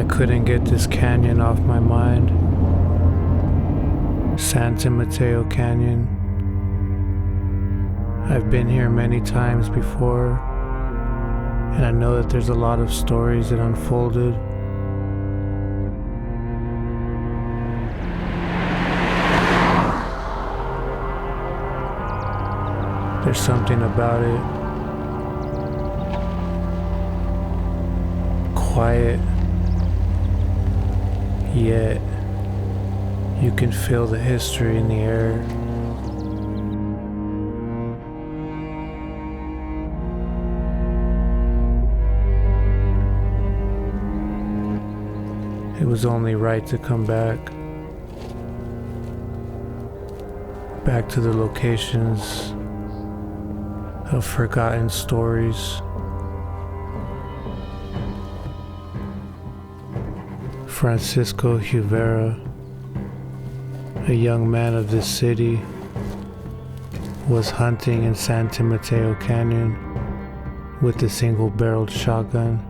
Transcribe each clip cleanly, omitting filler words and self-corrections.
I couldn't get this canyon off my mind. San Timoteo Canyon. I've been here many times before, and I know that there's a lot of stories that unfolded. There's something about it. Quiet, yet you can feel the history in the air. It was only right to come back to the locations of forgotten stories. Francisco Rivera, a young man of this city, was hunting in San Timoteo Canyon with a single-barreled shotgun.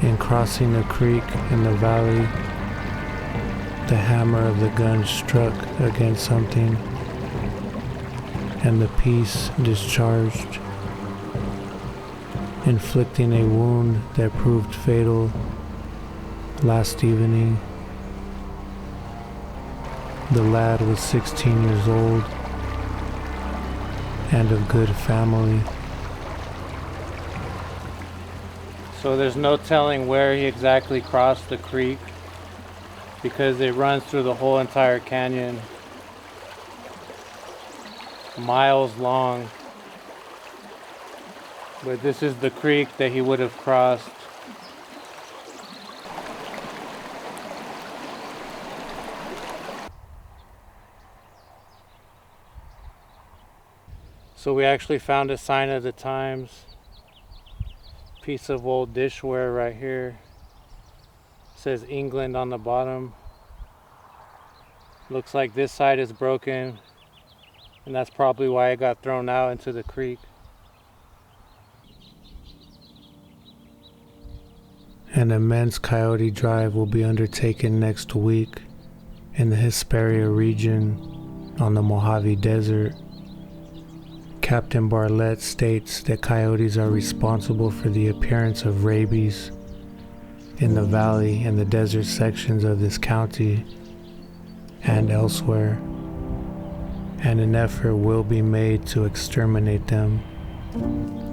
In crossing a creek in the valley, the hammer of the gun struck against something, and the piece discharged, inflicting a wound that proved fatal last evening. The lad was 16 years old and of good family. So there's no telling where he exactly crossed the creek because it runs through the whole entire canyon, miles long. But this is the creek that he would have crossed. So we actually found a sign of the times. Piece of old dishware right here. It says England on the bottom. Looks like this side is broken, and that's probably why it got thrown out into the creek. An immense coyote drive will be undertaken next week in the Hesperia region on the Mojave Desert. Captain Bartlett states that coyotes are responsible for the appearance of rabies in the valley and the desert sections of this county and elsewhere, and an effort will be made to exterminate them.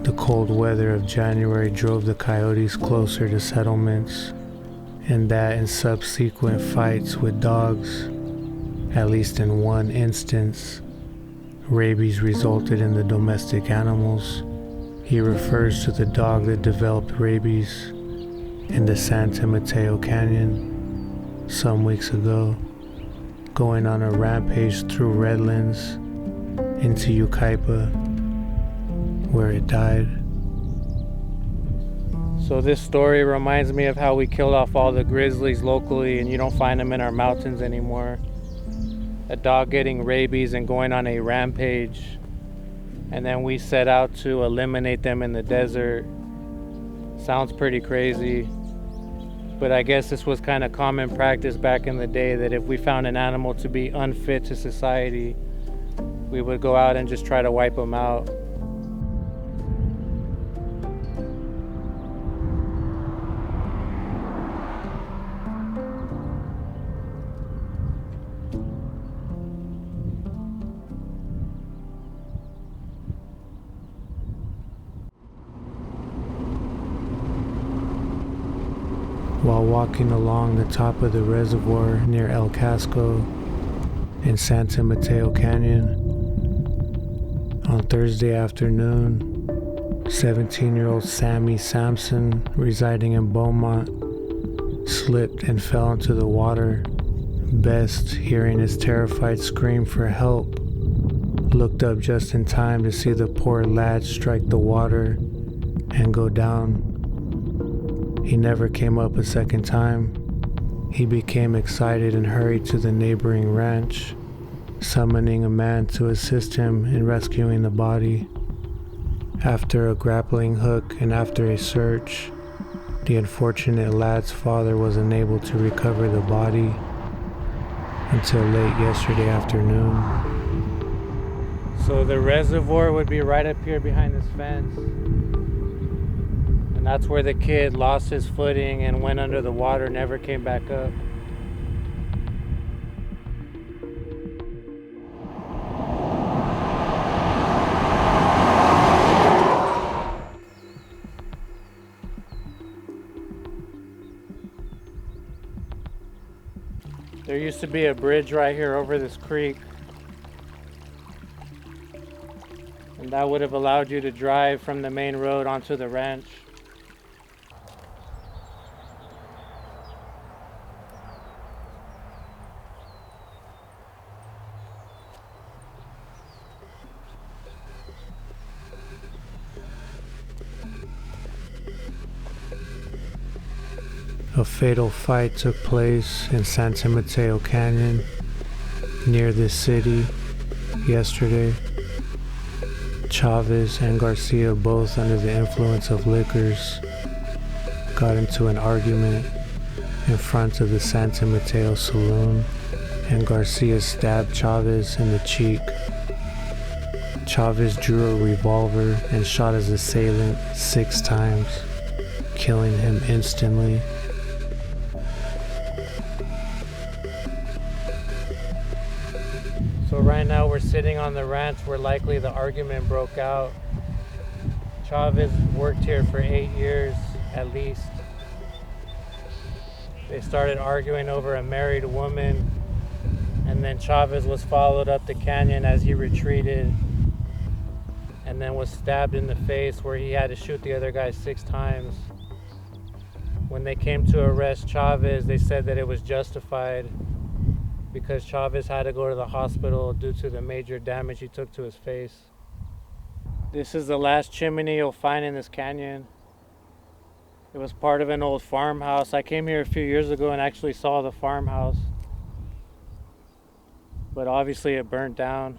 The cold weather of January drove the coyotes closer to settlements, and that in subsequent fights with dogs, at least in one instance, rabies resulted in the domestic animals. He refers to the dog that developed rabies in the San Timoteo Canyon some weeks ago, going on a rampage through Redlands into Yucaipa, where it died. So this story reminds me of how we killed off all the grizzlies locally and you don't find them in our mountains anymore. A dog getting rabies and going on a rampage, and then we set out to eliminate them in the desert. Sounds pretty crazy, but I guess this was kind of common practice back in the day, that if we found an animal to be unfit to society, we would go out and just try to wipe them out. While walking along the top of the reservoir near El Casco in San Mateo Canyon on Thursday afternoon, 17-year-old Sammy Sampson, residing in Beaumont, slipped and fell into the water. Best, hearing his terrified scream for help, looked up just in time to see the poor lad strike the water and go down. He never came up a second time. He became excited and hurried to the neighboring ranch, summoning a man to assist him in rescuing the body. After a grappling hook and after a search, The unfortunate lad's father was unable to recover the body until late yesterday afternoon. So the reservoir would be right up here behind this fence. And that's where the kid lost his footing and went under the water, never came back up. There used to be a bridge right here over this creek, and that would have allowed you to drive from the main road onto the ranch. A fatal fight took place in San Timoteo Canyon near this city yesterday. Chavez and Garcia, both under the influence of liquors, got into an argument in front of the San Timoteo saloon, and Garcia stabbed Chavez in the cheek. Chavez drew a revolver and shot his assailant 6 times, killing him instantly. So right now we're sitting on the ranch where likely the argument broke out. Chavez worked here for 8 years at least. They started arguing over a married woman, and then Chavez was followed up the canyon as he retreated and then was stabbed in the face where he had to shoot the other guy 6 times. When they came to arrest Chavez, they said that it was justified because Chavez had to go to the hospital due to the major damage he took to his face. This is the last chimney you'll find in this canyon. It was part of an old farmhouse. I came here a few years ago and actually saw the farmhouse, but obviously it burnt down.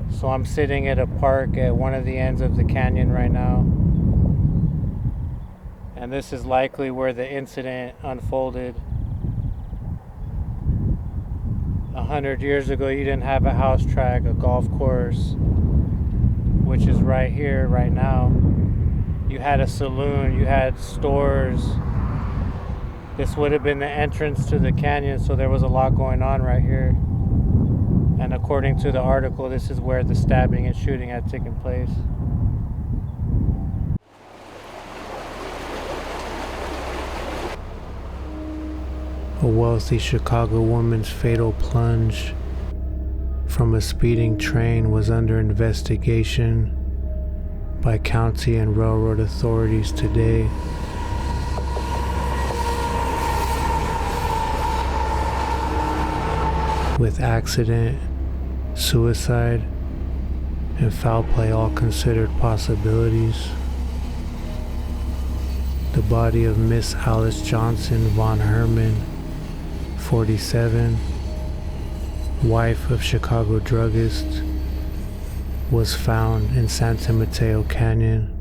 So I'm sitting at a park at one of the ends of the canyon right now. And this is likely where the incident unfolded. 100 years ago, you didn't have a house track, a golf course, which is right here, right now. You had a saloon, you had stores. This would have been the entrance to the canyon, so there was a lot going on right here. And according to the article, this is where the stabbing and shooting had taken place. A wealthy Chicago woman's fatal plunge from a speeding train was under investigation by county and railroad authorities today. With accident, suicide, and foul play all considered possibilities. The body of Miss Alice Johnson von Herman, 47, wife of Chicago druggist, was found in San Timoteo Canyon,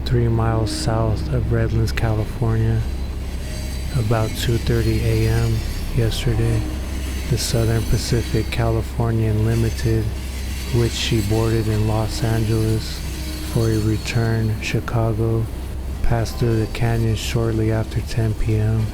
3 miles south of Redlands, California, about 2:30 a.m. yesterday. The Southern Pacific Californian Limited, which she boarded in Los Angeles for a return Chicago, passed through the canyon shortly after 10 p.m.